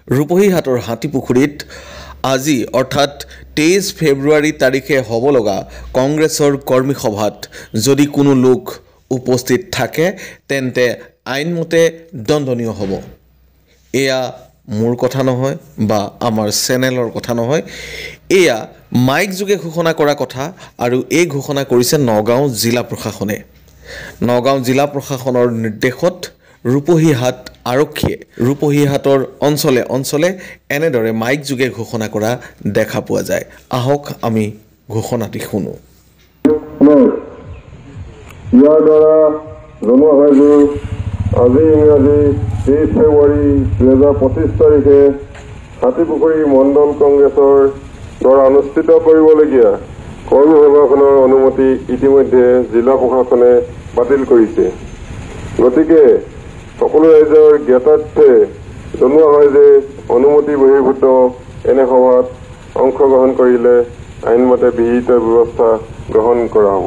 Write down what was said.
ৰূপহীহাটৰ হাতীপুখুৰীত আজি অৰ্থাৎ 23 ফেব্ৰুৱাৰী তাৰিখে হ'ব লগা কংগ্ৰেছৰ কৰ্মী সভাত যদি কোনো লোক উপস্থিত থাকে তেন্তে আইনমতে দণ্ডনীয় হ'ব। এয়া মোৰ কথা নহয় বা আমাৰ চেনেলৰ কথা নহয়, এয়া মাইক যোগে ঘোষণা কৰা কথা আৰু এই ঘোষণা কৰিছে নগাঁও জিলা প্ৰশাসনে। নগাঁও জিলা প্ৰশাসনৰ নিৰ্দেশত ৰূপহীহাট আৰক্ষীয়ে ৰূপহীহাটৰ অঞ্চলে অঞ্চলে এনেদৰে মাইক যোগে ঘোষণা কৰা দেখা পোৱা যায়। আহক আমি ঘোষণাটি শুনো। ইয়াৰ দ্বাৰা জনোৱা হয় যে আজি ইংৰাজী 23 ফেব্ৰুৱাৰী 2025 তাৰিখে হাতীপুখুৰী মণ্ডল কংগ্ৰেছৰ দ্বাৰা অনুষ্ঠিত কৰিবলগীয়া কৰ্মী সভাখনৰ অনুমতি ইতিমধ্যে জিলা প্ৰশাসনে বাতিল কৰিছে। গতিকে সকলো ৰাইজৰ জ্ঞাতাৰ্থে জনোৱা হয় যে অনুমতি বহিৰ্ভূত এনে সভাত অংশগ্ৰহণ কৰিলে আইনমতে বিহিত ব্যৱস্থা গ্ৰহণ কৰা হ'ব।